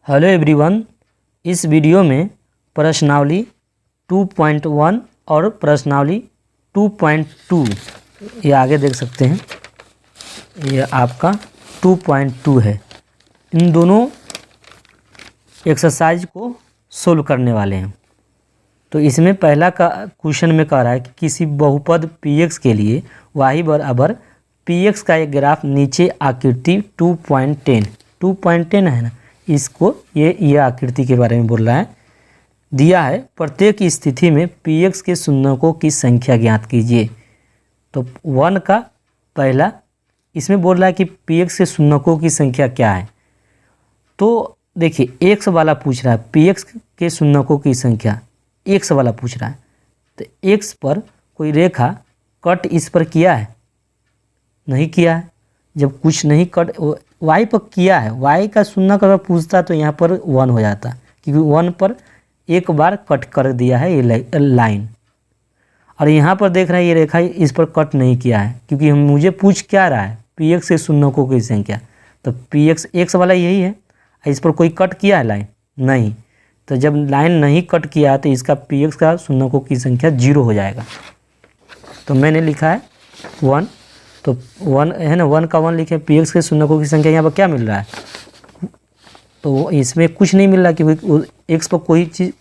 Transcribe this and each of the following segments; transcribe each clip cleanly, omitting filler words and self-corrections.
Hello everyone, इस video में प्रश्नावली 2.1 और प्रश्नावली 2.2 ये आगे देख सकते हैं। ये आपका 2.2 है। इन दोनों एक्सरसाइज को सोल्व करने वाले हैं। तो इसमें पहला का क्वेश्चन में कह रहा है कि किसी बहुपद px के लिए y बराबर px का एक ग्राफ नीचे आकृति 2.10 है ना, इसको ये आकृति के बारे में बोल रहा है। दिया है प्रत्येक स्थिति में px के शून्यकों की संख्या ज्ञात कीजिए। तो 1 का पहला इसमें बोल रहा है कि px के शून्यकों की संख्या क्या है। तो देखिए x वाला पूछ रहा है px के शून्यकों की संख्या, x वाला पूछ रहा है। तो x पर कोई रेखा कट इस पर किया है? नहीं किया है। जब कुछ नहीं कट y पर किया है, y का शून्यक अगर पूछता तो यहाँ पर 1 हो जाता, क्योंकि 1 पर एक बार कट कर दिया है ये लाइन। और यहाँ पर देख रहे हैं ये रेखा इस पर कट नहीं किया है, क्योंकि मुझे पूछ क्या रहा है px के शून्यकों की संख्या। तो px x वाला यही है, इस पर कोई कट किया है लाइन? नहीं। तो जब लाइन नहीं कट किया तो इसका px का शून्यकों की संख्या 0 हो जाएगा। तो मैंने लिखा है 1, तो 1 है ना, 1 का 1 लिखे। px के शून्यकों की संख्या यहाँ पर क्या मिल रहा है? तो इसमें कुछ नहीं मिल रहा, क्योंकि x पर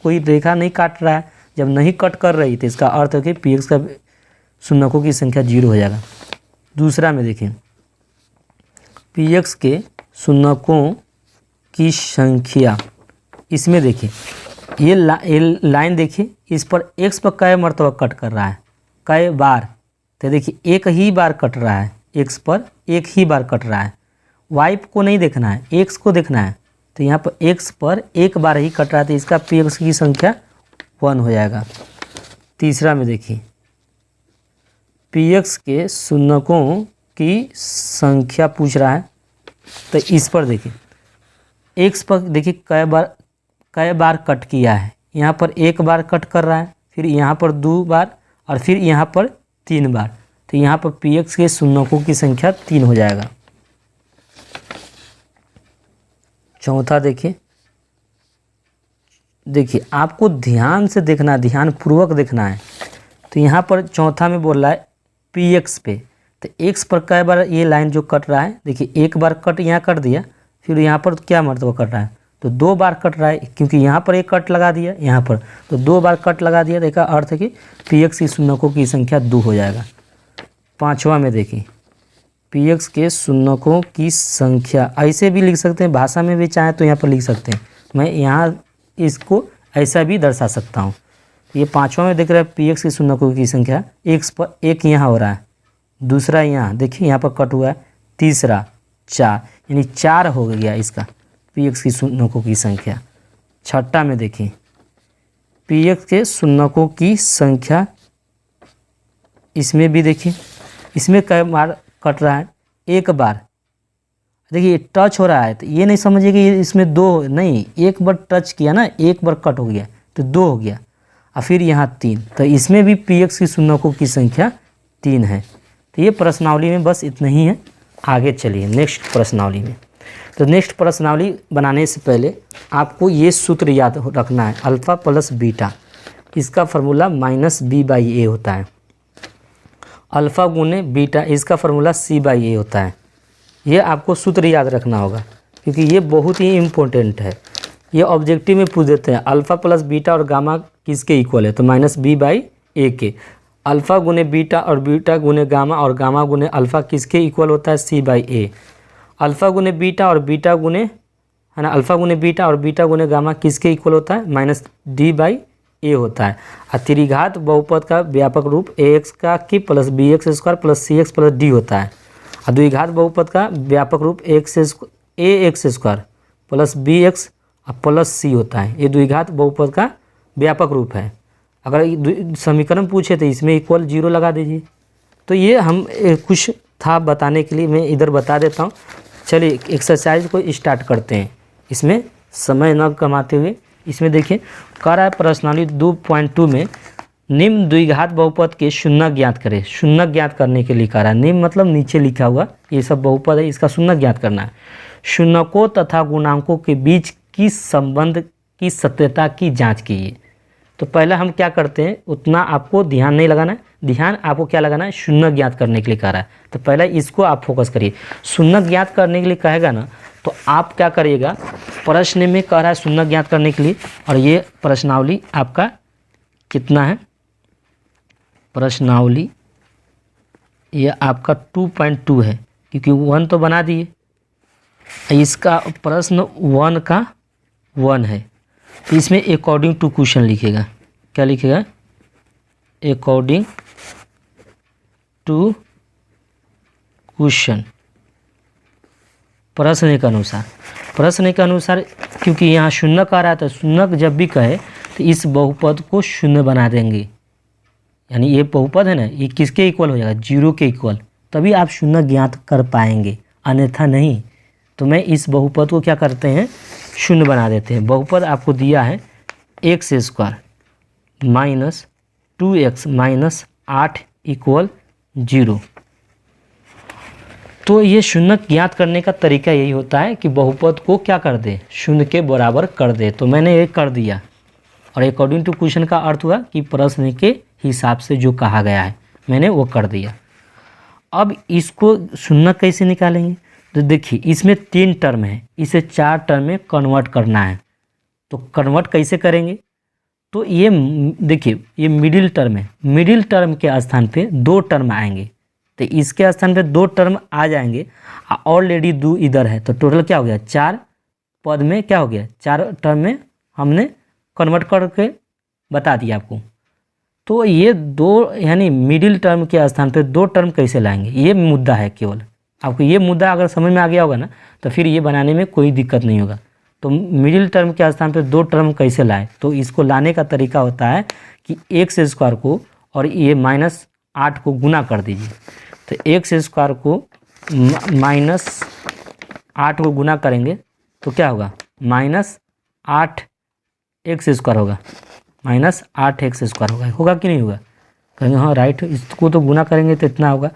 कोई रेखा नहीं काट रहा है। जब नहीं कट कर रही तो इसका अर्थ है कि px का शून्यकों की संख्या 0 हो जाएगा। दूसरा में देखें, px के शून्यकों की संख्या, इसमें देखिए ये लाइन देखिए, इस पर x पर कै मरतबा कट कर रहा है, कै बार। तो देखिए एक ही बार कट रहा है, x पर एक ही बार कट रहा है। y को नहीं देखना है, x को देखना है। तो यहाँ पर x पर एक बार ही कट रहा है, तो इसका px की संख्या 1 हो जाएगा। तीसरा में देखिए px के शून्यकों की संख्या पूछ रहा है। तो इस पर देखिए x पर देखिए कै बार कट किया है। यहाँ पर एक बार कट कर रहा है, फिर यहाँ पर 2 बार और फिर यहाँ पर 3 बार। तो यहाँ पर px के शून्यकों की संख्या 3 हो जाएगा। चौथा देखिए आपको ध्यान से देखना, ध्यान पूर्वक देखना है। तो यहाँ पर चौथा में बोल रहा है px पे, तो x पर कै बार ये लाइन जो कट रहा है, देखिए एक बार कट यहाँ कर दिया, फिर यहाँ पर क्या मरतबा कट रहा है? तो 2 बार कट रहा है, क्योंकि यहाँ पर एक कट लगा दिया, यहाँ पर तो 2 बार कट लगा दिया। तो इसका अर्थ है कि px की शून्यकों की संख्या 2 हो जाएगा। पांचवा में देखिए px के शून्यकों की संख्या, ऐसे भी लिख सकते हैं, भाषा में भी चाहें तो यहाँ पर लिख सकते हैं। मैं यहाँ इसको ऐसा भी दर्शा सकता हूँ। ये पांचवा में देख रहे हैं px के शून्यकों की संख्या, x पर एक यहाँ हो रहा है, दूसरा यहाँ देखिए यहाँ पर कट हुआ है, तीसरा 4, यानी 4 हो गया इसका px की शून्यकों की संख्या। छठा में देखिए px के शून्यकों की संख्या, इसमें भी देखिए इसमें कई बार कट रहा है? एक बार। देखिए टच हो रहा है, तो ये नहीं समझिए कि इसमें 2 नहीं, एक बार टच किया ना, एक बार कट हो गया तो 2 हो गया, और फिर यहाँ 3। तो इसमें भी px की शून्यकों की संख्या 3 है। तो ये प्रश्नावली में बस इतना ही है। आगे चलिए नेक्स्ट प्रश्नावली में। तो नेक्स्ट प्रश्नावली बनाने से पहले आपको ये सूत्र याद रखना है, अल्फ़ा प्लस बीटा, इसका फार्मूला -b/a होता है। अल्फ़ा गुने बीटा, इसका फार्मूला c/a होता है। ये आपको सूत्र याद रखना होगा, क्योंकि ये बहुत ही इम्पोर्टेंट है। ये ऑब्जेक्टिव में पूछ देते हैं अल्फ़ा प्लस बीटा और गामा किसके इक्वल है? तो -b/a के। अल्फ़ा गुने बीटा और बीटा गुने गामा और गामा गुने अल्फ़ा किसके इक्वल होता है? c/a। अल्फ़ा गुने बीटा और बीटा गुने, है ना, अल्फ़ा गुने बीटा और बीटा गुने गामा किसके इक्वल होता है? -d/a होता है। और त्रिघात बहुपद का व्यापक रूप ax का की plus bx² plus cx plus d होता है। और द्विघात बहुपद का व्यापक रूप ax² plus bx plus c होता है। ये द्विघात बहुपद का व्यापक रूप है। अगर समीकरण पूछे तो इसमें इक्वल 0 लगा दीजिए। तो ये हम कुछ था बताने के लिए, मैं इधर बता देता हूँ। चलिए एक्सरसाइज को स्टार्ट करते हैं, इसमें समय न कमाते हुए। इसमें देखिए कह रहा है प्रश्नावली 2.2 में निम्न द्विघात बहुपद के शून्यक ज्ञात करें। शून्यक ज्ञात करने के लिए कह रहा है, निम्न मतलब नीचे लिखा हुआ ये सब बहुपद है, इसका शून्यक ज्ञात करना है। शून्यकों तथा गुणांकों के बीच किस संबंध की सत्यता की जांच कीजिए। तो पहला हम क्या करते हैं, उतना आपको ध्यान नहीं लगाना है, ध्यान आपको क्या लगाना है, शून्य ज्ञात करने के लिए कह रहा है। तो पहले इसको आप फोकस करिए। शून्य ज्ञात करने के लिए कहेगा ना, तो आप क्या करिएगा, प्रश्न में कह रहा है शून्य ज्ञात करने के लिए, और ये प्रश्नावली आपका कितना है, प्रश्नावली ये आपका 2.2 है, क्योंकि 1 तो बना दिए, इसका प्रश्न 1 का 1 है। तो इसमें अकॉर्डिंग टू क्वेश्चन लिखेगा, क्या लिखेगा, अकॉर्डिंग टू क्वेश्चन, प्रश्न के अनुसार, प्रश्न के अनुसार, क्योंकि यहाँ शून्य का रहा था, शून्य जब भी कहे तो इस बहुपद को शून्य बना देंगे, यानी ये बहुपद है ना, ये किसके इक्वल हो जाएगा, 0 के इक्वल, तभी आप शून्य ज्ञात कर पाएंगे, अन्यथा नहीं। तो मैं इस बहुपद को क्या करते हैं, शून्य बना देते हैं। बहुपद आपको दिया है x² minus 2x minus 8 equal 0। तो ये शून्य ज्ञात करने का तरीका यही होता है कि बहुपद को क्या कर दे, शून्य के बराबर कर दे। तो मैंने ये कर दिया, और अकॉर्डिंग टू क्वेश्चन का अर्थ हुआ कि प्रश्न के हिसाब से जो कहा गया है मैंने वो कर दिया। अब इसको शून्य कैसे निकालेंगे, तो देखिए इसमें 3 टर्म है, इसे 4 टर्म में कन्वर्ट करना है। तो कन्वर्ट कैसे करेंगे, तो ये देखिए ये मिडिल टर्म है, मिडिल टर्म के स्थान पे 2 टर्म आएंगे, तो इसके स्थान पे 2 टर्म आ जाएंगे, ऑलरेडी 2 इधर है, तो टोटल क्या हो गया, 4 पद में क्या हो गया, 4 टर्म में हमने कन्वर्ट करके बता दिया आपको। तो ये 2 यानी मिडिल टर्म के स्थान पे 2 टर्म कैसे लाएंगे, ये मुद्दा है। केवल आपको ये मुद्दा अगर समझ में आ गया होगा ना, तो फिर ये बनाने में कोई दिक्कत नहीं होगा। तो मिडिल टर्म के स्थान पे 2 टर्म कैसे लाए, तो इसको लाने का तरीका होता है कि x² को और ये -8 को गुना कर दीजिए। तो x² को -8 को गुना करेंगे तो क्या होगा, -8x² होगा, -8x² होगा कि नहीं होगा, कहेंगे हाँ राइट, इसको तो गुना करेंगे तो इतना होगा।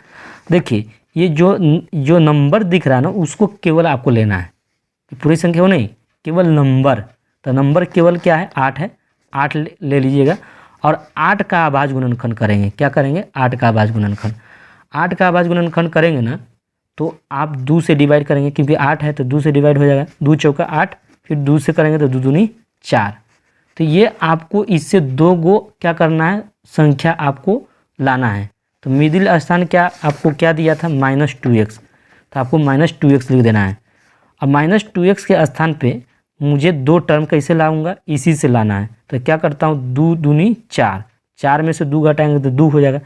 देखिए ये जो नंबर दिख रहा है ना, उसको केवल आपको लेना है, पूरी संख्या हो नहीं, केवल नंबर। तो नंबर केवल क्या है, 8 है, 8 ले लीजिएगा, और 8 का अभाज्य गुणनखंड करेंगे। क्या करेंगे, 8 का अभाज्य गुणनखंड। 8 का अभाज्य गुणनखंड करेंगे ना, तो आप 2 से डिवाइड करेंगे, क्योंकि 8 है तो 2 से डिवाइड हो जाएगा, 2 चौका 8, फिर 2 से करेंगे तो 2 दूनी 4। तो ये आपको इससे 2 गो क्या करना है, संख्या आपको लाना है। तो मिडिल स्थान क्या आपको क्या दिया था, -2x, तो आपको -2x लिख देना है। अब -2x के स्थान पे मुझे 2 टर्म कैसे लाऊंगा, इसी से लाना है। तो क्या करता हूँ, 2 दूनी 4, 4 में से 2 घटाएंगे तो 2 हो जाएगा।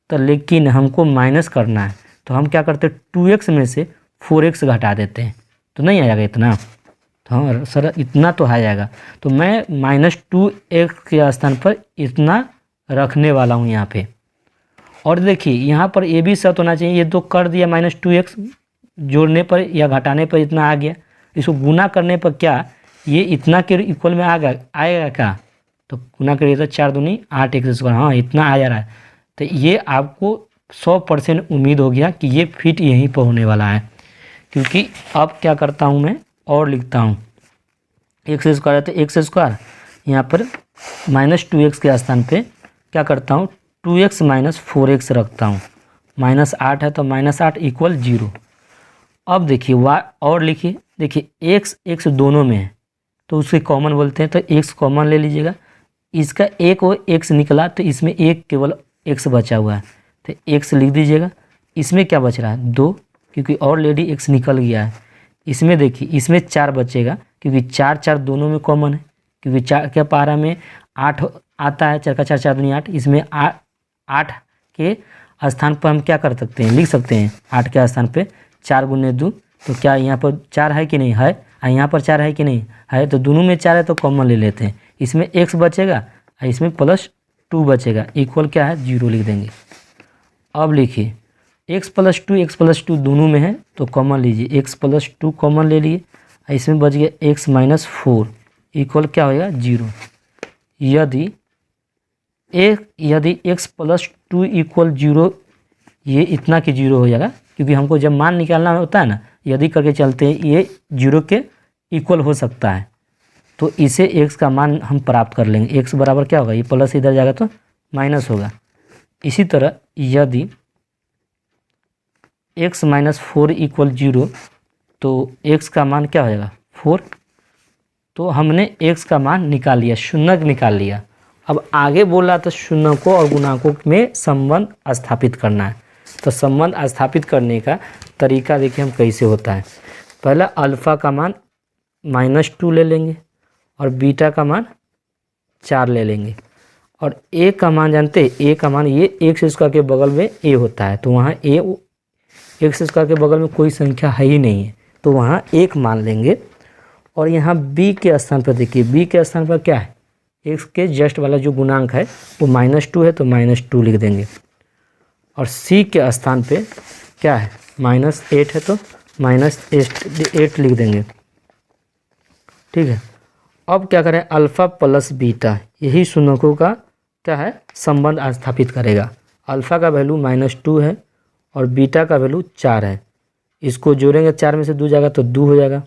तो लेकिन हमको माइनस करना है, तो हम क्या करते हैं, 2x में से 4x घटा देते हैं, तो नहीं आ जाएगा इतना। तो हाँ सर इतना तो आ जाएगा, तो मैं -2x के स्थान पर इतना रखने वाला हूँ यहाँ पे। और देखिए यहाँ पर ये भी शर्त होना चाहिए, ये तो कर दिया -2x, जोड़ने पर या घटाने पर इतना आ गया, इसको गुना करने पर क्या ये इतना के इक्वल में आएगा क्या, तो गुना करिए तो 4 दूनी 8x², हाँ इतना आ जा रहा है। तो ये आपको 100% उम्मीद हो गया कि ये फिट यहीं पर होने वाला है। क्योंकि अब क्या करता हूँ मैं, और लिखता हूँ x² है तो x² यहाँ पर -2x के स्थान पे क्या करता हूँ, 2x - 4x रखता हूँ, -8 है तो -8 इक्वल 0। अब देखिए और लिखिए, देखिए x दोनों में है तो उसके कॉमन बोलते हैं, तो x कॉमन ले लीजिएगा। इसका एक वो x निकला तो इसमें एक केवल x बचा हुआ है, तो x लिख दीजिएगा। इसमें क्या बच रहा है, 2, क्योंकि ऑलरेडी x निकल गया है। इसमें देखिए इसमें 4 बचेगा, क्योंकि 4 दोनों में कॉमन है, क्योंकि 4 के पारा में 8 आता है, 4 का 4 4 दूनी 8, इसमें 8 के स्थान पर हम क्या कर सकते हैं, लिख सकते हैं 8 के स्थान पे 4 गुने 2, तो क्या यहाँ पर 4 है कि नहीं है, और यहाँ पर 4 है कि नहीं है, तो दोनों में 4 है तो कॉमन ले लेते हैं। इसमें x बचेगा और इसमें +2 बचेगा, इक्वल क्या है 0 लिख देंगे। अब लिखिए x + 2 दोनों में है तो कॉमन लीजिए, x + 2 कॉमन ले लिए, इसमें बच गया x - 4 इक्वल क्या होगा 0। यदि x + 2 इक्वल 0, ये इतना कि 0 हो जाएगा, क्योंकि हमको जब मान निकालना होता है ना, यदि करके चलते हैं ये 0 के इक्वल हो सकता है। तो इसे x का मान हम प्राप्त कर लेंगे। x बराबर क्या होगा, ये प्लस इधर जाएगा तो माइनस होगा। इसी तरह यदि x माइनस 4 इक्वल 0 तो x का मान क्या हो जाएगा 4। तो हमने x का मान निकाल लिया, शून्यक निकाल लिया। अब आगे बोल रहा था शून्यकों और गुणांकों में संबंध स्थापित करना है। तो संबंध स्थापित करने का तरीका देखिए हम कैसे होता है। पहला अल्फ़ा का मान -2 ले लेंगे और बीटा का मान 4 ले लेंगे और a का मान जानते हैं, a का मान ये एक्स स्क्वायर के बगल में a होता है, तो वहाँ a एक्स स्क्वायर के बगल में कोई संख्या है ही नहीं है, तो वहाँ 1 मान लेंगे। और यहाँ b के स्थान पर देखिए, b के स्थान पर क्या है, x के जस्ट वाला जो गुणांक है वो -2 है, तो -2 लिख देंगे। और c के स्थान पे क्या है, -8 है, तो -8 लिख देंगे। ठीक है, अब क्या करें, अल्फ़ा प्लस बीटा, यही शून्यकों का क्या है संबंध स्थापित करेगा। अल्फ़ा का वैल्यू -2 है और बीटा का वैल्यू 4 है। इसको जोड़ेंगे, 4 में से 2 जाएगा तो 2 हो जाएगा।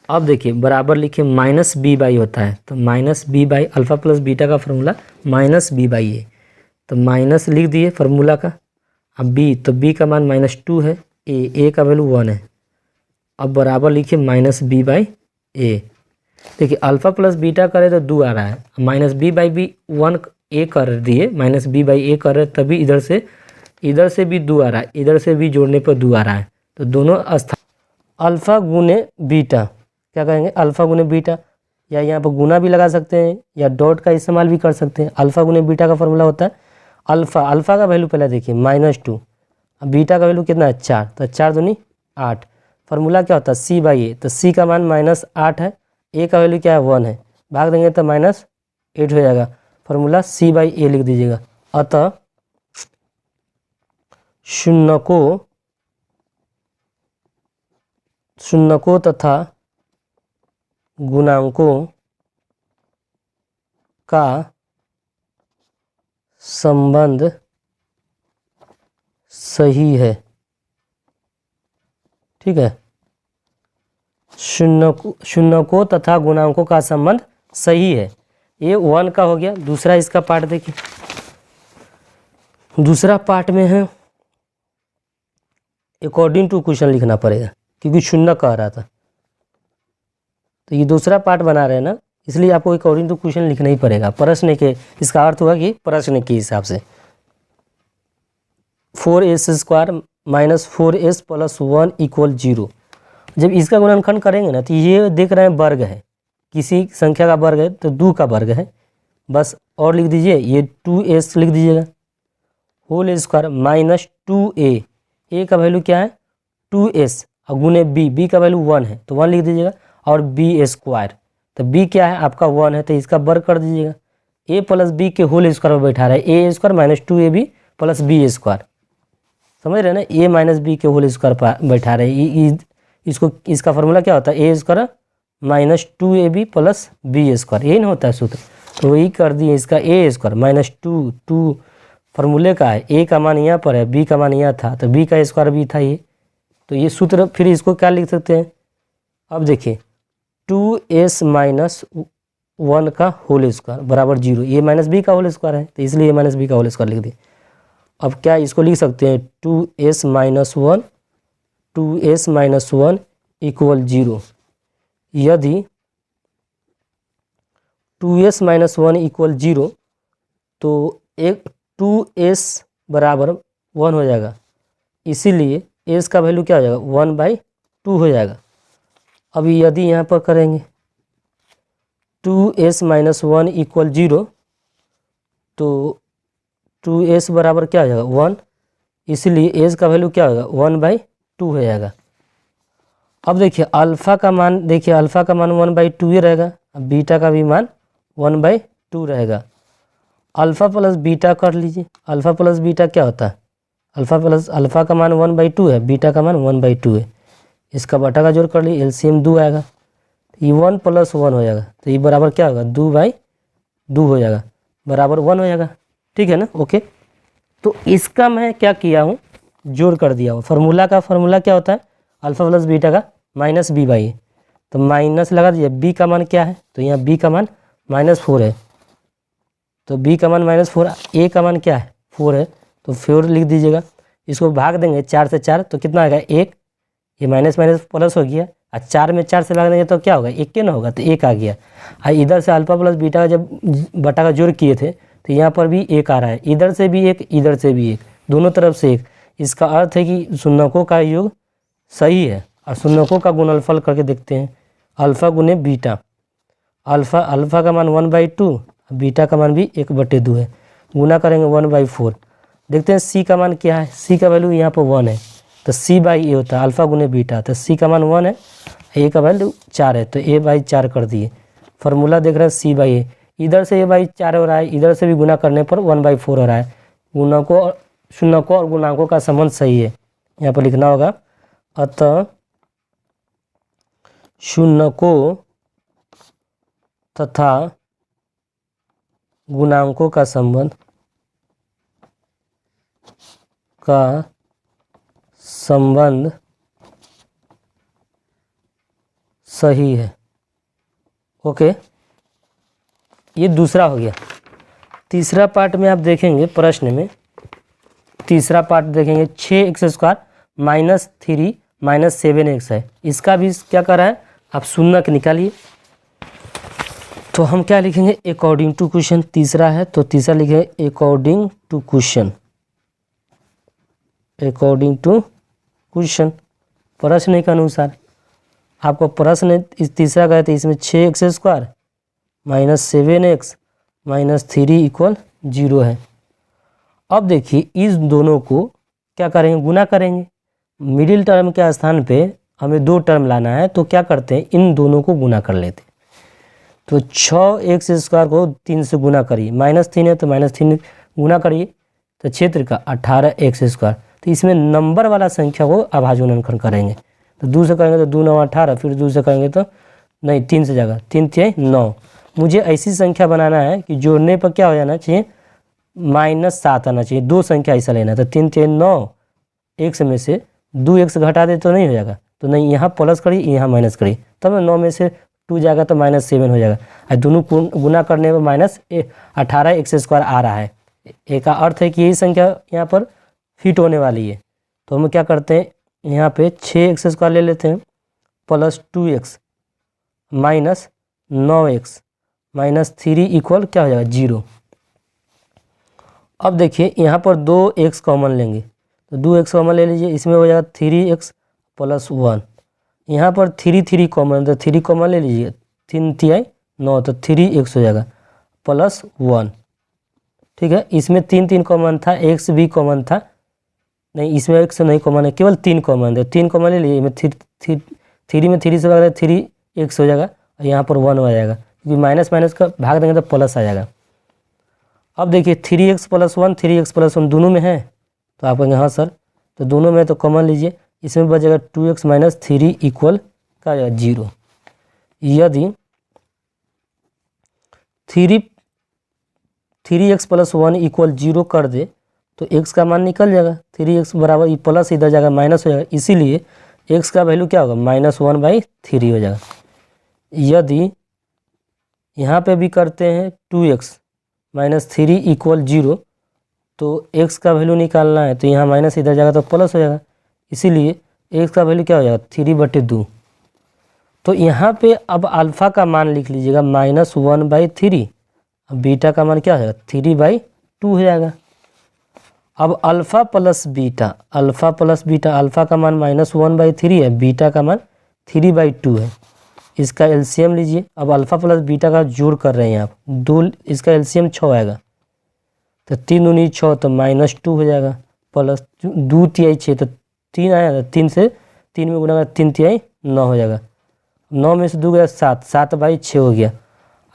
अब देखिए बराबर लिखिए -b/a होता है, तो -b/, अल्फ़ा प्लस बीटा का फार्मूला -b/a, तो माइनस लिख दिए फार्मूला का। अब b, तो b का मान -2 है, a का वैल्यू 1 है। अब बराबर लिखिए -b/a। देखिए अल्फ़ा प्लस बीटा करे तो 2 आ रहा है, -b/b 1 a कर दिए, -b/a कर रहे, तभी इधर से भी 2 आ रहा है, इधर से भी जोड़ने पर 2 आ रहा है। तो दोनों अल्फ़ा गुने बीटा क्या कहेंगे, अल्फ़ा गुने बीटा, या यहाँ पर गुना भी लगा सकते हैं या डॉट का इस्तेमाल भी कर सकते हैं। अल्फ़ा गुने बीटा का फॉर्मूला होता है अल्फ़ा का वैल्यू पहले देखिए -2, अब बीटा का वैल्यू कितना है 4, तो 4 दूनी 8। फार्मूला क्या होता है c/a, तो c का मान -8 है, a का वैल्यू क्या है 1 है, भाग देंगे तो -8 हो जाएगा। फार्मूला c/a लिख दीजिएगा। अतः शून्यकों तथा गुणांकों का संबंध सही है। ठीक है, शून्यकों तथा गुणांकों का संबंध सही है। ये 1 का हो गया। दूसरा इसका पार्ट देखिए, दूसरा पार्ट में है अकॉर्डिंग टू क्वेश्चन लिखना पड़ेगा, क्योंकि शून्य कह रहा था, तो ये दूसरा पार्ट बना रहे हैं ना, इसलिए आपको अकॉर्डिंग टू क्वेश्चन लिखना ही पड़ेगा। प्रश्न के, इसका अर्थ हुआ कि प्रश्न के हिसाब से 4s² - 4s + 1 = 0। जब इसका गुणनखंड करेंगे ना, तो ये देख रहे हैं वर्ग है, किसी संख्या का वर्ग है, तो 2 का वर्ग है, बस। और लिख दीजिए, ये 2s लिख दीजिएगा, होल स्क्वायर -2a, a का वैल्यू क्या है 2s, और गुने b का वैल्यू 1 है, तो 1 लिख दीजिएगा। और b², तो b क्या है आपका 1 है, तो इसका वर्ग कर दीजिएगा। a + b के होल स्क्वायर में बैठा रहा है, a² - 2ab + b², समझ रहे हैं ना, a - b के होल स्क्वायर पर बैठा रहे हैं। इसको, इसका फार्मूला क्या होता है a² - 2ab + b², यही ना होता है सूत्र, तो वही कर दिए। इसका a² - 2 फार्मूले का है, a का मान यहाँ पर है, b का मान यहाँ था, तो b का स्क्वायर भी था ये, तो ये सूत्र। फिर इसको क्या लिख सकते हैं, अब देखिए 2s - 1 का होल स्क्वायर बराबर 0, a - b का होल स्क्वायर है, तो इसलिए a - b का होल स्क्वायर लिख दिए। अब क्या इसको लिख सकते हैं 2s - 1 = 0। यदि 2s - 1 = 0 तो एक 2s बराबर 1 हो जाएगा, इसीलिए s का वैल्यू क्या हो जाएगा 1/2 हो जाएगा। अभी यदि यहाँ पर करेंगे 2s - 1 = 0 तो 2s बराबर क्या हो जाएगा 1, इसलिए s का वैल्यू क्या होगा 1/2 हो जाएगा। अब देखिए अल्फ़ा का मान, देखिए अल्फ़ा का मान 1/2 ही रहेगा, अब बीटा का भी मान 1/2 रहेगा। अल्फ़ा प्लस बीटा कर लीजिए, अल्फ़ा प्लस बीटा क्या होता है, अल्फ़ा का मान 1/2 है, बीटा का मान 1/2 है, इसका बटा का जोड़ कर लीजिए, एलसीएम 2 आएगा, ये 1 + 1 हो जाएगा, तो ये बराबर क्या होगा 2/2 हो जाएगा, बराबर 1 हो जाएगा। ठीक है ना, ओके। तो इसका मैं क्या किया हूँ, जोड़ कर दिया हूँ। फार्मूला क्या होता है, अल्फ़ा प्लस बीटा का -b/a, तो माइनस लगा दीजिए। बी का मान क्या है, तो यहाँ बी का मान -4 है, तो बी का मान -4, ए का मान क्या है 4 है, तो 4 लिख दीजिएगा। इसको भाग देंगे 4 से 4 तो कितना आएगा 1, ये माइनस माइनस प्लस हो गया, और 4 में 4 से भाग देंगे तो क्या होगा 1 के ना होगा, तो 1 आ गया। और इधर से अल्फा प्लस बीटा का जब बटा का जोड़ किए थे तो यहाँ पर भी 1 आ रहा है, इधर से भी 1, इधर से भी 1, दोनों तरफ से 1। इसका अर्थ है कि शून्यकों का योग सही है। और शून्यकों का गुणनफल करके देखते हैं, अल्फा गुने बीटा, अल्फा का मान 1/2, बीटा का मान भी 1/2 है, गुना करेंगे 1/4। देखते हैं सी का मान क्या है, सी का वैल्यू यहाँ पर 1 है, तो c/a होता है अल्फा गुने बीटा, तो c का मान 1 है, a का वैल्यू 4 है, तो a/4 कर दिए। फार्मूला देख रहे हैं c/a, इधर से a/4 हो रहा है, इधर से भी गुना करने पर 1/4 हो रहा है। गुणकों शून्यकों और गुणांकों का संबंध सही है, यहाँ पर लिखना होगा। अतः शून्यकों तथा गुणांकों का संबंध सही है। ओके, ये दूसरा हो गया। तीसरा पार्ट में आप देखेंगे प्रश्न में, तीसरा पार्ट देखेंगे 6x² -3 -7x है। इसका भी क्या कर रहा है, आप शून्यक निकालिए। तो हम क्या लिखेंगे, अकॉर्डिंग टू क्वेश्चन, तीसरा है तो तीसरा लिखेंगे according to question, according to question, प्रश्न के अनुसार। आपको प्रश्न इस तीसरा का है तो इसमें 6x² -7x -3 = 0 है। अब देखिए इस दोनों को क्या करेंगे, गुना करेंगे। मिडिल टर्म के स्थान पे हमें 2 टर्म लाना है, तो क्या करते हैं इन दोनों को गुना कर लेते हैं। तो 6x² को 3 से गुना करिए, -3 है तो -3 गुना करिए, तो क्षेत्र का 18x²। तो इसमें नंबर वाला संख्या को अभाज्य गुणनखंड करेंगे, तो 2 से करेंगे तो 2 9 18, फिर 2 से करेंगे तो नहीं 3 से जाएगा, 3 3 9। मुझे ऐसी संख्या बनाना है कि जोड़ने पर क्या हो जाना चाहिए, -7 आना चाहिए। 2 संख्या ऐसा लेना है, तो 3 3 9, x में से 2x घटा दे तो नहीं हो जाएगा, तो नहीं यहाँ प्लस करिए यहाँ माइनस करिए, तब 9 में से 2 जाएगा तो -7 हो जाएगा। और दोनों गुना करने पर -18x² आ रहा है। एक का अर्थ है कि यही संख्या यहाँ पर फिट होने वाली है। तो हम क्या करते हैं, यहाँ पे 6x² ले लेते हैं प्लस 2x -9x -3 = क्या हो जाएगा 0। अब देखिए यहाँ पर 2x कॉमन लेंगे, तो 2x कॉमन ले लीजिए, इसमें हो जाएगा 3x + 1। यहाँ पर 3 3 कॉमन, तो 3 कॉमन ले लीजिए, 3 3 9, तो 3x हो जाएगा +1। ठीक है, इसमें 3 3 कॉमन था, x भी कॉमन था, नहीं इसमें x नहीं कॉमन है, केवल 3 कॉमन है, 3 कॉमन ले लीजिए। 3 में 3 से भाग 3x हो जाएगा, और यहाँ पर 1 हो जाएगा, क्योंकि माइनस माइनस का भाग देंगे तो प्लस आ जाएगा। अब देखिए 3x + 1 3x + 1 दोनों में है, तो आप कहेंगे हाँ सर, तो दोनों में तो कॉमन लीजिए, इसमें बचेगा 2x - 3 = क्या आ जाएगा 0। यदि 3x + 1 = 0 कर दे तो x का मान निकल जाएगा, 3x बराबर प्लस इधर जाएगा माइनस हो जाएगा, इसीलिए x का वैल्यू क्या होगा -1/3 हो जाएगा। यदि यहाँ पे भी करते हैं 2x - 3 = 0, तो x का वैल्यू निकालना है, तो यहाँ माइनस इधर जाएगा तो प्लस हो जाएगा, इसीलिए x का वैल्यू क्या हो जाएगा 3/2। तो यहाँ पे अब अल्फ़ा का मान लिख लीजिएगा -1/3, बीटा का मान क्या हो जाएगा 3/2 हो जाएगा। अब अल्फ़ा प्लस बीटा, अल्फ़ा का मान -1/3 है, बीटा का मान 3/2 है, इसका एलसीएम लीजिए। अब अल्फ़ा प्लस बीटा का जोड़ कर रहे हैं आप, 2 इसका एलसीएम 6 आएगा, तो 3 दूनी 6, तो -2 हो जाएगा, प्लस 2 तिहाई 6, तो 3 आया, 3 से 3 में गुना 3 तिहाई 9 हो जाएगा, 9 में से 2 गया 7, 7/6 हो गया।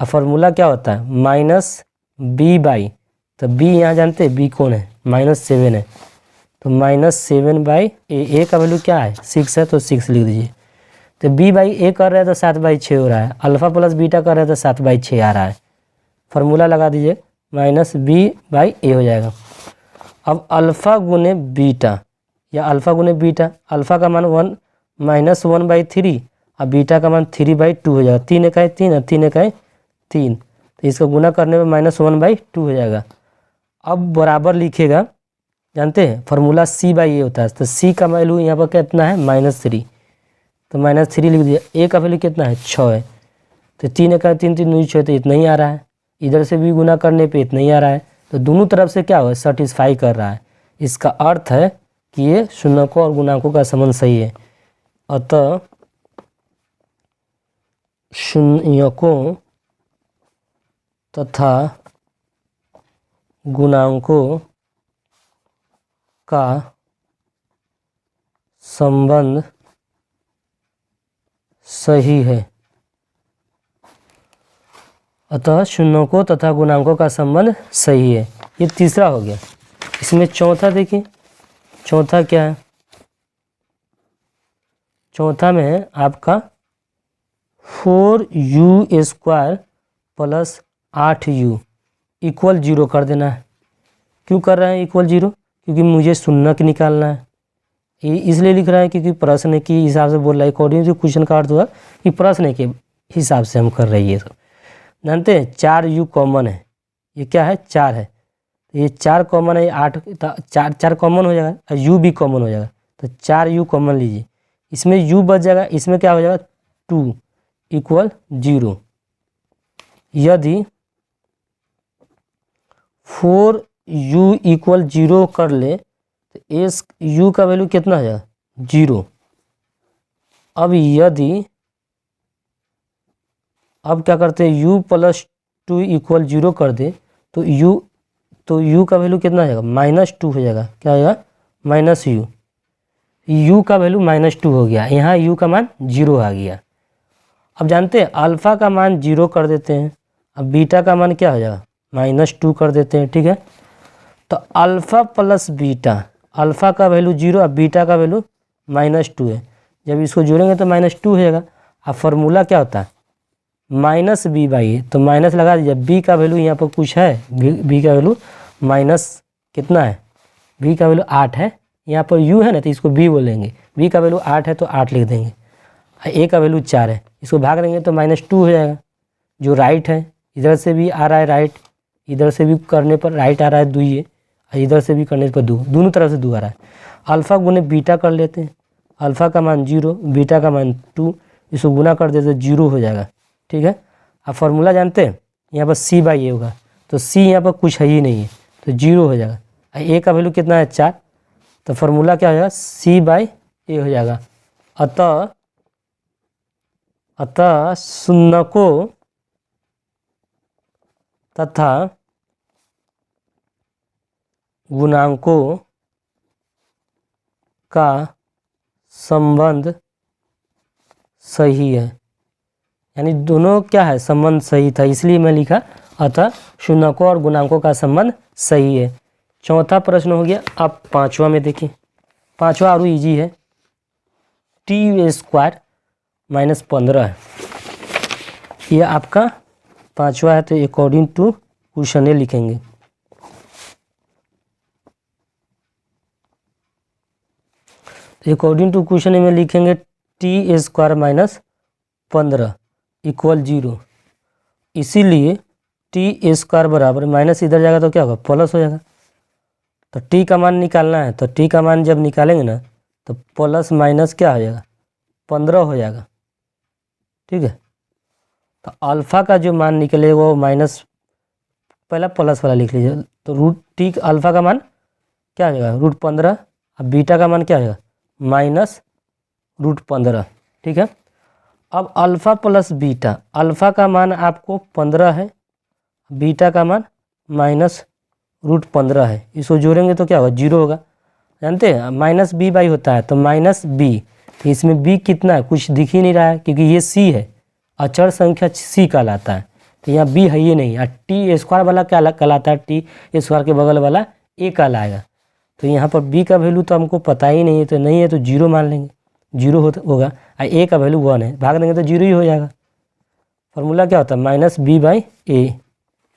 अब फार्मूला क्या होता है -b/, तो b यहाँ जानते हैं b कौन है, -7 है, तो -7/a का वैल्यू क्या है 6 है, तो 6 लिख दीजिए। तो b/a कर रहे हैं तो 7/6 हो रहा है, अल्फ़ा प्लस बीटा कर रहे हैं तो 7/6 आ रहा है, फार्मूला लगा दीजिए -b/a हो जाएगा। अब अल्फ़ा गुने बीटा या अल्फ़ा गुने बीटा, अल्फ़ा का मान 1 -1/3 अब बीटा का मान 3/2 हो जाएगा। 3 इकाई 3 और 3 इकाई 3, तो इसको गुना करने में -1/2 हो जाएगा। अब बराबर लिखेगा, जानते हैं फार्मूला C/A होता है, तो C का वैल्यू यहाँ पर कितना है -3, तो -3 लिख दिया। A का वैल्यू कितना है 6 है, तो 3 इकाई 3 3 9 6, तो इतना ही आ रहा है। इधर से भी गुना करने पे इतना ही आ रहा है, तो दोनों तरफ से क्या हो सेटिस्फाई कर रहा है। इसका अर्थ है कि ये शून्यकों और गुणांकों का संबंध सही है। अतः शून्यकों तथा गुणांकों का संबंध सही है। अतः शून्यकों तथा गुणांकों का संबंध सही है। ये तीसरा हो गया। इसमें चौथा देखिए, चौथा क्या है। चौथा में है आपका 4u² + 8u = 0 कर देना है। क्यों कर रहे हैं =0? क्योंकि मुझे शून्यक निकालना है। ये इसलिए लिख रहा है क्योंकि प्रश्न के हिसाब से बोल रहा है। अकॉर्डिंग टू क्वेश्चन का अर्थ हुआ कि प्रश्न के हिसाब से हम कर रहे हैं। ये सब जानते हैं 4u कॉमन है, ये क्या है 4 है, ये 4 कॉमन है, 8 4 कॉमन हो जाएगा, u भी कॉमन हो जाएगा, तो 4u कॉमन लीजिए। इसमें u बच जाएगा, इसमें क्या हो जाएगा 2 = 0। यदि 4u = 0 कर ले तो इस u का वैल्यू कितना हो जाएगा 0। अब क्या करते हैं u + 2 = 0 कर दे तो u का वैल्यू कितना हो जाएगा -2 हो जाएगा। क्या हो जाएगा -u, u का वैल्यू -2 हो गया। यहाँ u का मान 0 आ गया। अब जानते हैं अल्फ़ा का मान 0 कर देते हैं। अब बीटा का मान क्या हो जाएगा -2 कर देते हैं। ठीक है, तो अल्फ़ा प्लस बीटा, अल्फ़ा का वैल्यू 0 और बीटा का वैल्यू -2 है। जब इसको जोड़ेंगे तो -2 हो जाएगा। अब फार्मूला क्या होता है -b/a, तो माइनस लगा दीजिए। b का वैल्यू यहाँ पर कुछ है, b का वैल्यू माइनस कितना है, b का वैल्यू 8 है। यहाँ पर u है ना, तो इसको b बोलेंगे। b का वैल्यू 8 है तो 8 लिख देंगे। a का वैल्यू 4 है, इसको भाग देंगे तो -2 हो जाएगा। जो राइट है, इधर से भी आ रहा है राइट, इधर से भी करने पर राइट आ रहा है 2 ये, इधर से भी करने पर 2, दोनों तरफ से 2 आ रहा है। अल्फ़ा गुने बीटा कर लेते हैं। अल्फ़ा का मान 0, बीटा का मान 2, इसको गुना कर देते 0 हो जाएगा। ठीक है, अब फार्मूला जानते हैं, यहाँ पर C/A होगा, तो C यहाँ पर कुछ है ही नहीं है, तो 0 हो जाएगा। a का वैल्यू कितना है 4, तो फार्मूला क्या हो जाएगा C/A हो जाएगा। अतः शून्यकों तथा गुणांकों का संबंध सही है। यानी दोनों क्या है संबंध सही था, इसलिए मैं लिखा अतः शून्यकों और गुणांकों का संबंध सही है। चौथा प्रश्न हो गया। अब पांचवा में देखिए, पांचवा और इजी है। t² - 15 है, ये आपका पांचवा है, तो अकॉर्डिंग टू क्वेश्चन लिखेंगे। अकॉर्डिंग टू क्वेश्चन में लिखेंगे t² - 15 = 0। इसीलिए t² बराबर माइनस इधर जाएगा तो क्या होगा प्लस हो जाएगा। तो t का मान निकालना है, तो t का मान जब निकालेंगे ना तो प्लस माइनस क्या हो जाएगा 15 हो जाएगा। ठीक है, तो अल्फ़ा का जो मान निकलेगा वो माइनस, पहला प्लस वाला लिख लीजिए। तो √t अल्फ़ा का मान क्या हो जाएगा √15, अब बीटा का मान क्या हो जाएगा -√15। ठीक है, अब अल्फ़ा प्लस बीटा, अल्फ़ा का मान आपको 15 है, बीटा का मान -√15 है। इसको जोड़ेंगे तो क्या होगा 0 होगा। जानते हैं -b/, होता है तो -b, इसमें b कितना है कुछ दिख ही नहीं रहा है क्योंकि ये c है, अचर संख्या c कहलाता है, तो यहाँ b है ये नहीं। t² वाला क्या कहलाता है, t² के बगल वाला a कहलाएगा। तो यहाँ पर b का वैल्यू तो हमको पता ही नहीं है, तो नहीं है तो 0 मान लेंगे, 0 होगा। और a का वैल्यू 1 है, भाग देंगे तो 0 ही हो जाएगा। फार्मूला क्या होता है -b/a।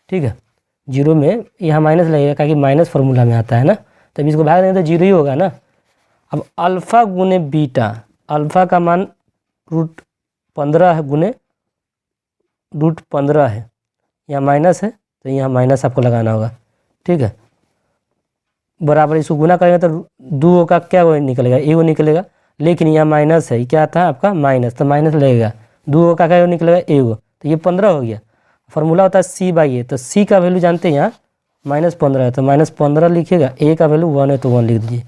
ठीक है, 0 में यहाँ माइनस लगेगा क्योंकि माइनस फार्मूला में आता है ना, तब इसको भाग देंगे तो 0 ही होगा ना। अब अल्फ़ा गुने बीटा, अल्फ़ा का मान 15 है गुने √15 है, यहाँ माइनस है तो यहाँ माइनस आपको लगाना होगा, ठीक है। बराबर इसको गुना करेंगे तो 2 का क्या वो निकलेगा, ए वो निकलेगा, लेकिन यहाँ माइनस है, क्या आता है आपका माइनस, तो माइनस लगेगा, 2 का क्या निकलेगा ए वो, तो ये 15 हो गया। फार्मूला होता है C/A, तो C का वैल्यू जानते हैं यहाँ -15 है, तो -15 लिखिएगा, ए का वैल्यू 1 है तो 1 लिख दीजिए,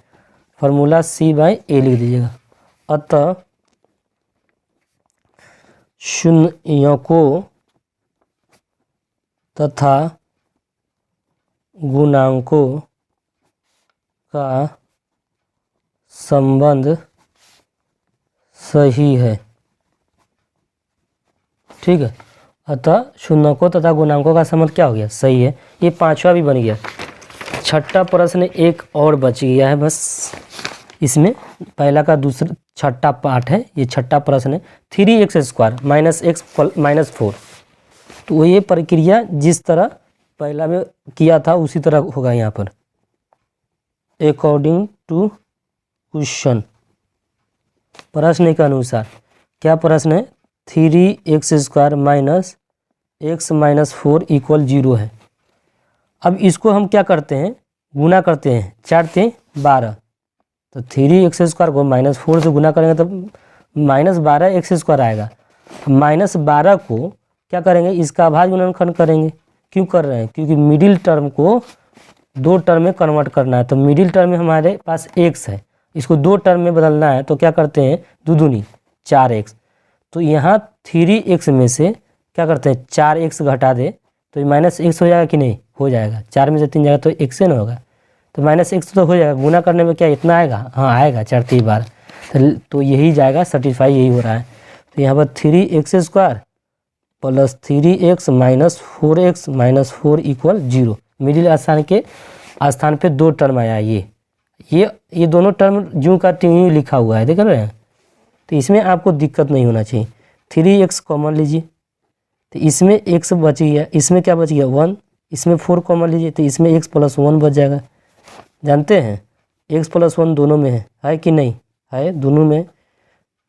फार्मूला C/A लिख दीजिएगा। अतः शून्यकों तथा गुणांकों का संबंध सही है, ठीक है। अतः शून्यकों तथा गुणांकों का संबंध क्या हो गया, सही है। ये 5वां भी बन गया। छठा प्रश्न एक और बच गया है बस, इसमें पहला का दूसरा छठा पार्ट है, ये छठा प्रश्न है। 3x² -x -4, तो ये प्रक्रिया जिस तरह पहला में किया था उसी तरह होगा यहाँ पर, अकॉर्डिंग टू क्वेश्चन, प्रश्न के अनुसार। क्या प्रश्न है, 3x² -x -4 = 0 है। अब इसको हम क्या करते हैं, गुना करते हैं, 4 × 12, तो 3x² को -4 से गुना करेंगे तो -12x² आएगा। -12 को क्या करेंगे, इसका अभाज्य गुणनखंड करेंगे। क्यों कर रहे हैं, क्योंकि मिडिल टर्म को 2 टर्म में कन्वर्ट करना है, तो मिडिल टर्म में हमारे पास x है, इसको 2 टर्म में बदलना है, तो क्या करते हैं, दुदुनी 4x, तो यहाँ 3x में से क्या करते हैं 4x घटा दे तो -x हो जाएगा कि नहीं, हो जाएगा, 4 में से 3 जाएगा तो x से ना होगा, तो -x तो हो जाएगा, गुना करने में क्या इतना आएगा, हाँ आएगा 4 × 12, तो यही जाएगा, सेटिस्फाई यही हो रहा है। तो यहाँ पर 3x² + 3x -4x -4 = 0, मिडिल स्थान के स्थान पे 2 टर्म आया, ये दोनों टर्म ज्यों का त्यों लिखा हुआ है, देख रहे हैं, तो इसमें आपको दिक्कत नहीं होना चाहिए। 3x कॉमन लीजिए, तो इसमें x बच गया, इसमें क्या बच गया 1, इसमें 4 कॉमन लीजिए, तो इसमें x + 1 बच जाएगा। जानते हैं x + 1 दोनों में है कि नहीं, है दोनों में,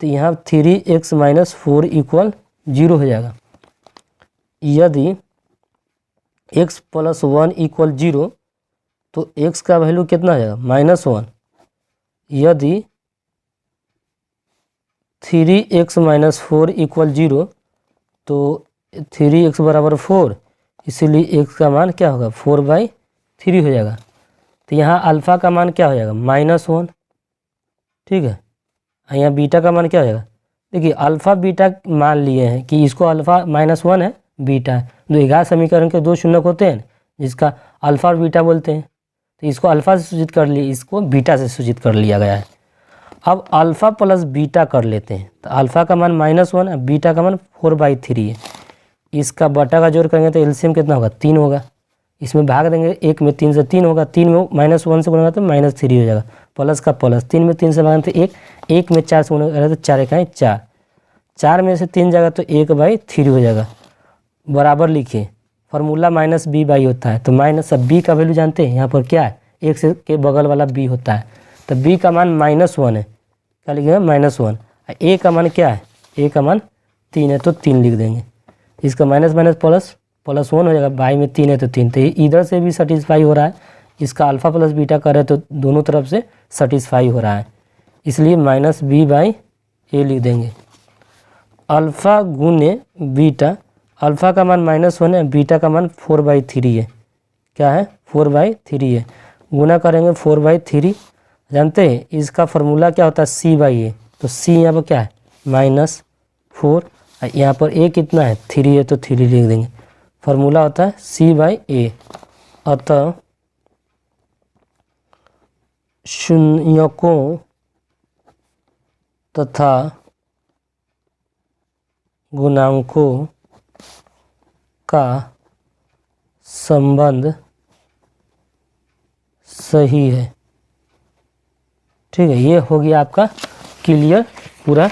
तो यहाँ 3x -4 = 0 हो जाएगा। यदि x + 1 = 0 तो x का वैल्यू कितना है, -1। यदि 3x -4 = 0 तो 3x = 4, इसीलिए x का मान क्या होगा, 4/3 हो जाएगा। तो यहाँ अल्फ़ा का मान क्या हो जाएगा, -1, ठीक है। यहाँ बीटा का मान क्या हो जाएगा, देखिए अल्फ़ा बीटा मान लिए हैं कि इसको अल्फ़ा -1 है, बीटा है, द्विघात समीकरण के 2 शून्यक होते हैं जिसका अल्फ़ा और बीटा बोलते हैं, तो इसको अल्फ़ा से सूचित कर लिए, इसको बीटा से सूचित कर लिया गया है। अब अल्फ़ा प्लस बीटा कर लेते हैं, तो अल्फ़ा का मान -1 है, बीटा का मान 4/3 है, इसका बटा का जोड़ करेंगे तो एलसीएम कितना होगा, 3 होगा, इसमें भाग देंगे 1 में 3 से 3 होगा, 3 में -1 से गुणा तो -3 हो जाएगा, प्लस का प्लस, 3 में 3 से भागेंगे तो 1, 1 में 4 से गुणा करें तो 4 × 4, 4 में से 3 जाएगा तो 1/3 हो जाएगा। बराबर लिखिए, फार्मूला -b/, होता है, तो -b का वैल्यू जानते हैं, यहाँ पर क्या है, x के बगल वाला b होता है, तो b का मान -1 है, क्या लिखेंगे -1, a का मान क्या है, a का मान 3 है तो 3 लिख देंगे, इसका माइनस प्लस 1 हो जाएगा, बाई में 3 है तो 3, तो ये इधर से भी सेटिस्फाई हो रहा है, इसका अल्फ़ा प्लस बीटा करें तो दोनों तरफ से सेटिस्फाई हो रहा है, इसलिए -b/a लिख देंगे। अल्फ़ा गुने बीटा, अल्फ़ा का मान -1 है, बीटा का मान 4/3 है, क्या है 4/3 है, गुना करेंगे 4/3, जानते हैं इसका फार्मूला क्या होता है, C/A, तो C यहाँ पर क्या है -4, यहाँ पर a कितना है 3 है तो 3 लिख देंगे, फार्मूला होता है C/A। अतः शून्यकों तथा गुणांकों का संबंध सही है, ठीक है। ये हो गया आपका क्लियर, पूरा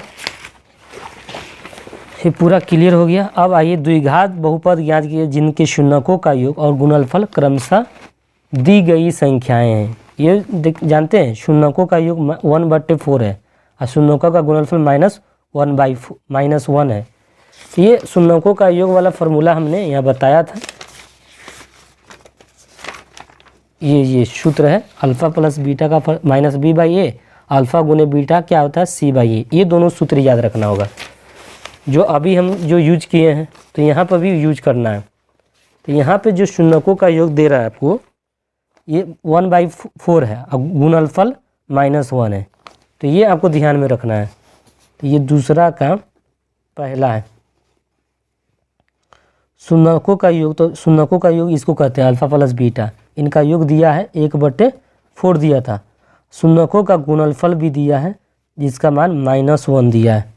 क्लियर हो गया। अब आइए द्विघात बहुपद ज्ञात किए जिनके शून्यकों का योग और गुणनफल क्रमशः दी गई संख्याएं हैं। ये जानते हैं शून्यकों का योग 1/4 है और शून्यकों का गुणनफल 1/-1 है। ये शून्यकों का योग वाला फॉर्मूला हमने यहाँ बताया था। ये सूत्र है अल्फ़ा प्लस बीटा का माइनस b/a, अल्फ़ा गुने बीटा क्या होता है c/a। ये दोनों सूत्र याद रखना होगा जो अभी हम जो यूज किए हैं, तो यहाँ पर भी यूज करना है। तो यहाँ पे जो शून्यकों का योग दे रहा है आपको, ये 1/4 है, अब गुणनफल -1 है, तो ये आपको ध्यान में रखना है। तो ये दूसरा का पहला है शून्यकों का योग। तो शून्यकों का योग इसको कहते हैं अल्फ़ा प्लस बीटा। इनका योग दिया है 1/4 दिया था। शून्यकों का गुणनफल भी दिया है जिसका मान -1 दिया है।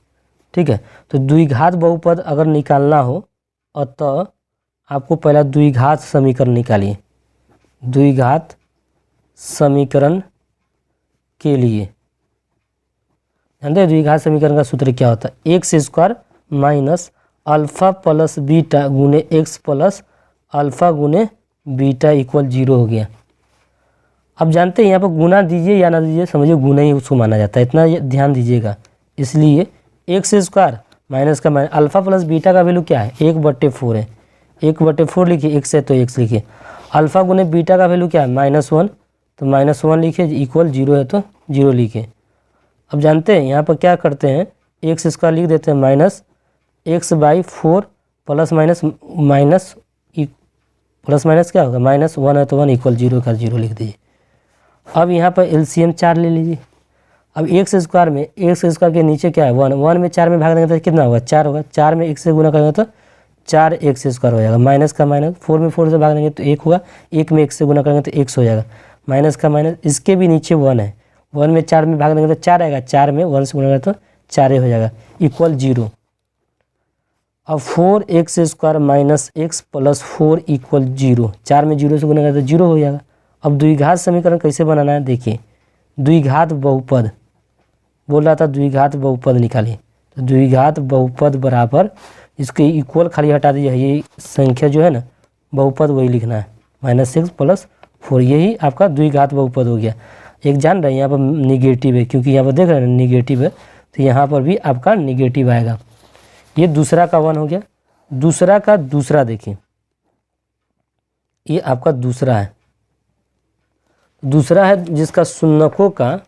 ठीक है, तो द्विघात बहुपद अगर निकालना हो अतः आपको पहला द्विघात समीकरण निकालिए। द्विघात समीकरण के लिए जानते हैं द्विघात समीकरण का सूत्र क्या होता है, x² minus alpha plus beta गुने x प्लस अल्फ़ा गुने बीटा इक्वल 0 हो गया। अब जानते हैं यहाँ पर गुना दीजिए या ना दीजिए, समझिए गुना ही उसको माना जाता है, इतना ध्यान दीजिएगा। इसलिए x² माइनस का माइनस अल्फ़ा प्लस बीटा का वैल्यू क्या है 1/4 है, 1/4 लिखिए, x है तो x लिखिए। अल्फ़ा गुने बीटा का वैल्यू क्या है -1, तो -1 लिखिए, इक्वल 0 है तो 0 लिखिए। अब जानते हैं यहाँ पर क्या करते हैं, x² लिख देते हैं माइनस x/4 प्लस माइनस क्या होगा -1 है तो 1 इक्वल 0 का 0 लिख दीजिए। अब यहाँ पर LCM 4 ले लीजिए। अब x² में x² के नीचे क्या है 1 में 4 में भाग देंगे तो कितना होगा 4 होगा, 4 में 1 से गुना करेंगे तो 4x² हो जाएगा, माइनस का माइनस 4 में 4 से भाग देंगे तो 1 होगा, 1 में 1 से गुना करेंगे तो x हो जाएगा, माइनस का माइनस। इसके भी नीचे 1 है, 1 में 4 में भाग देंगे तो 4 आएगा, 4 में 1 से गुना करेंगे तो 4 हो जाएगा, इक्वल 0। अब 4x² minus x plus 4 equal 0, 4 में 0 से गुना करें तो 0 हो जाएगा। अब द्विघात समीकरण कैसे बनाना है देखिए, द्विघात बहुपद बोल रहा था, द्विघात बहुपद निकालिए। तो द्विघात बहुपद बराबर इसके इक्वल खाली हटा दीजिए, ये संख्या जो है ना बहुपद वही लिखना है, -6 प्लस 4, यही आपका द्विघात बहुपद हो गया। एक जान रहे हैं यहाँ पर निगेटिव है, क्योंकि यहाँ पर देख रहे हैं निगेटिव है तो यहाँ पर भी आपका निगेटिव आएगा। ये दूसरा का 1 हो गया। दूसरा का दूसरा देखिए, ये आपका दूसरा है, दूसरा है जिसका शून्यकों का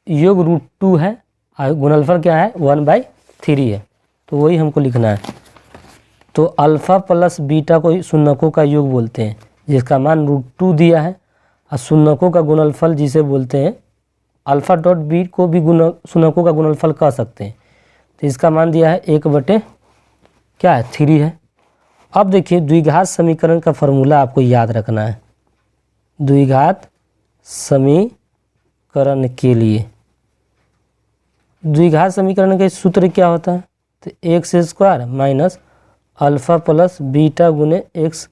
योग √2 है और गुणनफल क्या है 1/3 है, तो वही हमको लिखना है। तो अल्फ़ा प्लस बीटा को शून्यकों का योग बोलते हैं जिसका मान √2 दिया है, और शून्यकों का गुणनफल जिसे बोलते हैं अल्फ़ा डॉट बी को भी शून्यकों का गुणनफल कह सकते हैं। तो इसका मान दिया है 1/3 है। अब देखिए द्विघात समीकरण का फॉर्मूला आपको याद रखना है। द्विघात समीकरण के लिए द्विघात समीकरण का सूत्र क्या होता है, तो x² minus alpha plus beta गुने x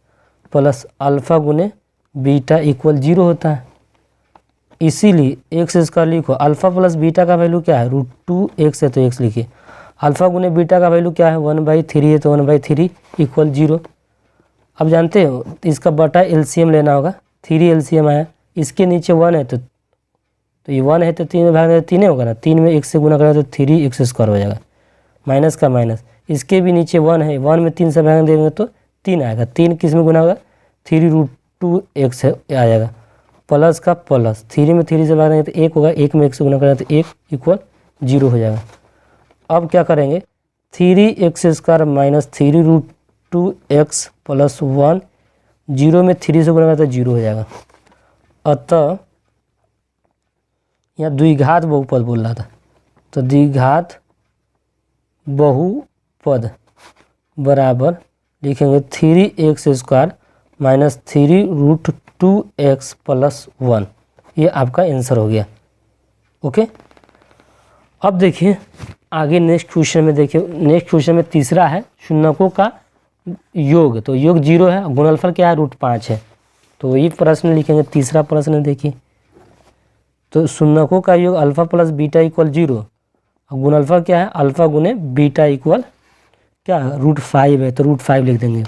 प्लस अल्फ़ा गुने बीटा इक्वल 0 होता है। इसीलिए x² लिखो, अल्फ़ा प्लस बीटा का वैल्यू क्या है √2x है तो x लिखिए, अल्फ़ा गुने बीटा का वैल्यू क्या है 1/3 है तो 1/3 इक्वल 0। अब जानते हो इसका बटा LCM लेना होगा, 3 LCM आया, इसके नीचे 1 है तो ये 1 है तो 3 में भाग 3 होगा ना, 3 में 1 से गुना करें तो 3x² हो जाएगा, माइनस का माइनस। इसके भी नीचे 1 है, 1 में 3 से भाग देंगे तो 3 आएगा, 3 किस में गुना होगा 3√2x आ जाएगा, प्लस का प्लस, 3 में 3 से भाग देंगे तो 1 होगा, 1 में 1 से गुना करें तो 1 इक्वल 0 हो जाएगा। अब क्या करेंगे 3x² माइनस 3√2x प्लस 1, 0 में 3 से गुना करें तो 0 हो जाएगा। अतः यहाँ द्विघात बहुपद बोल रहा था, तो द्विघात बहुपद बराबर लिखेंगे 3x² माइनस 3√2x प्लस 1, ये आपका आंसर हो गया। ओके, अब देखिए आगे नेक्स्ट क्वेश्चन में देखिए, नेक्स्ट क्वेश्चन में तीसरा है शून्यकों का योग, तो योग 0 है, गुणनफल क्या है √5 है, तो वही प्रश्न लिखेंगे। तीसरा प्रश्न देखिए, तो शून्यकों का योग अल्फ़ा प्लस बीटा इक्वल 0, और गुणनफल क्या है अल्फ़ा गुने बीटा इक्वल क्या √5 है तो √5 लिख देंगे।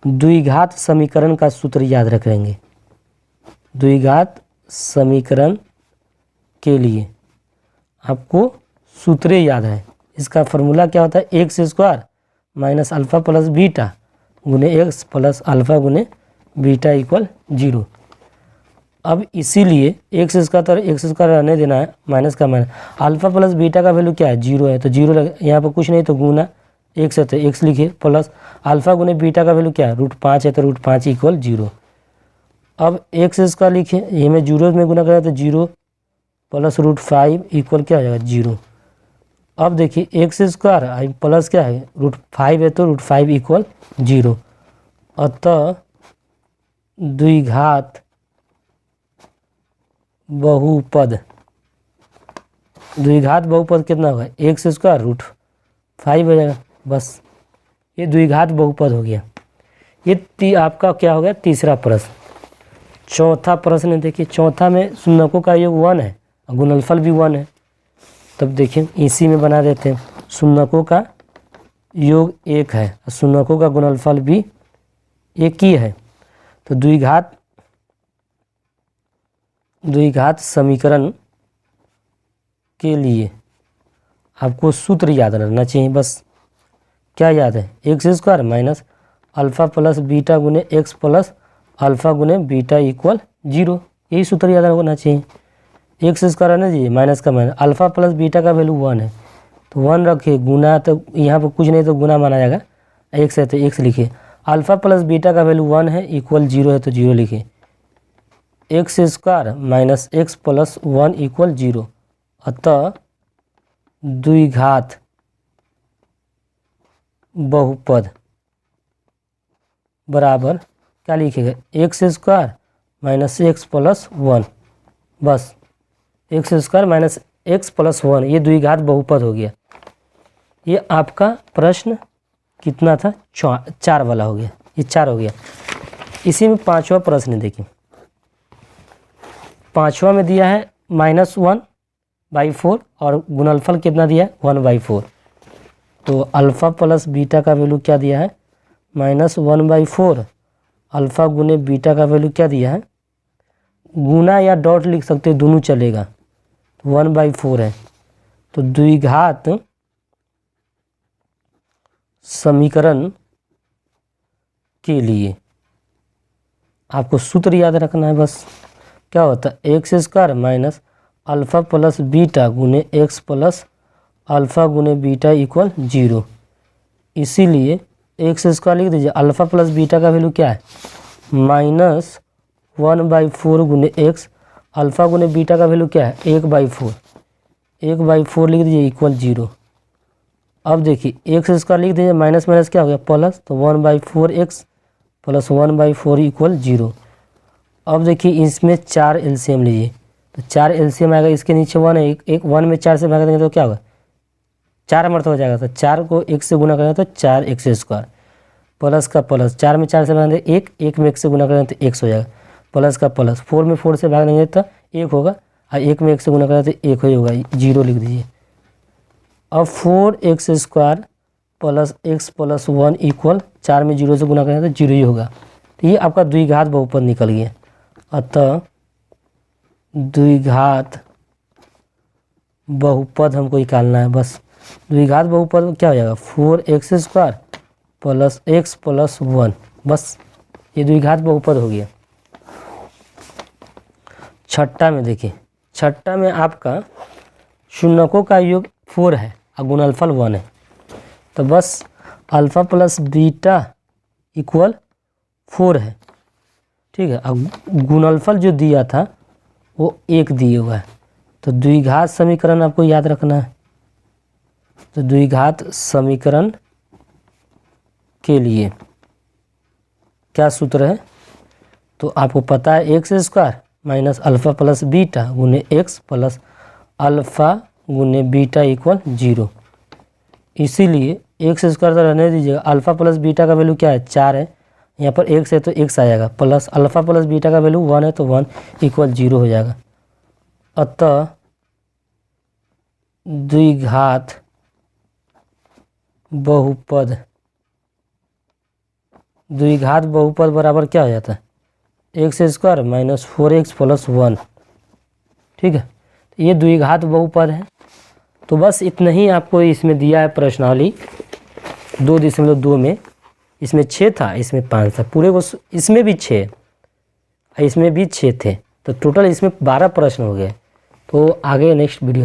द्विघात समीकरण का सूत्र याद रखेंगे। द्विघात समीकरण के लिए आपको सूत्र याद है, इसका फॉर्मूला क्या होता है, x square minus alpha plus beta गुने एक्स प्लस अल्फ़ा गुने बीटा इक्वल 0। अब इसीलिए एक्स स्क्वायर रहने देना है, माइनस का माइनस, अल्फ़ा प्लस बीटा का वैल्यू क्या है 0 है, तो 0 लगे, यहाँ पर कुछ नहीं तो गुना एक्स है तो एक्स लिखिए, प्लस अल्फ़ा गुने बीटा का वैल्यू क्या है √5 है तो √5 इक्वल 0। अब एक्स स्क्वायर लिखिए, ये में 0 में गुना करें तो 0 प्लस √5 इक्वल क्या हो जाएगा 0। अब देखिए एक्स स्क्वायर प्लस क्या है √5 है तो √5 इक्वल 0। अतः द्विघात बहुपद कितना होगा, एक्स स्क्वायर √5 हो जाएगा। बस ये द्विघात बहुपद हो गया। ये आपका क्या हो गया, तीसरा प्रश्न। चौथा प्रश्न देखिए, चौथा में शून्यकों का योग 1 है और गुणनफल भी 1 है। तब देखिए इसी में बना देते हैं, शून्यकों का योग 1 है और शून्यकों का गुणनफल भी 1 ही है। तो द्विघात समीकरण के लिए आपको सूत्र याद रखना चाहिए। बस क्या याद है, x square minus alpha plus beta गुने एक्स प्लस अल्फ़ा गुने बीटा इक्वल 0, यही सूत्र याद रखना चाहिए। एक्स स्क्वायर रहने दीजिए, माइनस का माइनस, अल्फ़ा प्लस बीटा का वैल्यू 1 है तो 1 रखिए, गुना तो यहाँ पर कुछ नहीं तो गुना माना जाएगा, एक्स है तो एक्स लिखिए, अल्फ़ा प्लस बीटा का वैल्यू 1 है इक्वल 0 है तो 0 लिखिए, x square minus x plus 1 equal 0। अतः द्विघात बहुपद बराबर क्या लिखेगा, x square minus x plus 1, बस x square minus x plus 1, ये द्विघात बहुपद हो गया। ये आपका प्रश्न कितना था, 4 वाला हो गया, ये 4 हो गया। इसी में 5वां प्रश्न देखिए, 5वां में दिया है -1/4 और गुणनफल कितना दिया है 1/4। तो अल्फ़ा प्लस बीटा का वैल्यू क्या दिया है -1/4, अल्फ़ा गुने बीटा का वैल्यू क्या दिया है, गुना या डॉट लिख सकते हैं, दोनों चलेगा, 1/4 है। तो द्विघात समीकरण के लिए आपको सूत्र याद रखना है। बस क्या होता है, x square minus alpha plus beta गुने एक्स प्लस अल्फ़ा गुने बीटा इक्वल 0। इसीलिए एक्स स्क्वायर लिख दीजिए, अल्फ़ा प्लस बीटा का वैल्यू क्या है -1/4 गुने एक्स, अल्फ़ा गुने बीटा का वैल्यू क्या है 1/4, 1/4 लिख दीजिए इक्वल 0। अब देखिए एक्स स्क्वायर लिख दीजिए, माइनस माइनस क्या हो गया प्लस, तो 1/4 एक्स प्लस 1/4 इक्वल 0। अब देखिए इसमें 4 एलसीएम लीजिए, तो 4 एलसीएम आएगा, इसके नीचे 1 है, एक 1 में 4 से भाग देंगे तो क्या होगा 4 मरतबा हो जाएगा, तो 4 को 1 से गुना करेंगे तो 4 एक्स स्क्वायर, प्लस का प्लस, 4 में 4 से भाग देंगे 1, 1 में 1 से गुना करेंगे तो x हो जाएगा, प्लस का प्लस, 4 में 4 से भाग देंगे तो 1 होगा, और 1 में 1 से गुना करेंगे तो 1 ही होगा, 0 लिख दीजिए। अब 4x square plus x plus 1 equal 4 में 0 से गुना करेंगे तो 0 ही होगा। तो ये आपका द्विघात बहुपद निकल गया। अतः द्विघात बहुपद हमको निकालना है। बस द्विघात बहुपद क्या हो जाएगा 4x square plus x plus 1, बस ये द्विघात बहुपद हो गया। छठा में देखिए, छठा में आपका शून्यकों का योग 4 है और गुणनफल 1 है। तो बस अल्फ़ा प्लस बीटा इक्वल 4 है, ठीक है, अब गुणनफल जो दिया था वो 1 दिया हुआ है। तो द्विघात समीकरण आपको याद रखना है। तो द्विघात समीकरण के लिए क्या सूत्र है, तो आपको पता है x square minus alpha plus beta गुने एक्स प्लस अल्फ़ा गुने बीटा इक्वल 0। इसीलिए एक्स स्क्वायर तो रहने दीजिएगा, अल्फ़ा प्लस बीटा का वैल्यू क्या है 4 है, यहाँ पर x है तो x आएगा, प्लस अल्फ़ा प्लस बीटा का वैल्यू 1 है तो 1 इक्वल 0 हो जाएगा। अतः द्विघात बहुपद बराबर क्या हो जाता है x square minus 4x plus 1, ठीक है। तो ये द्विघात बहुपद है। तो बस इतना ही आपको इसमें दिया है प्रश्नावली 2.2 में। इसमें 6 था, इसमें 5 था, पूरे को इसमें भी 6, इसमें भी 6 थे, तो टोटल इसमें 12 प्रश्न हो गए। तो आगे नेक्स्ट वीडियो में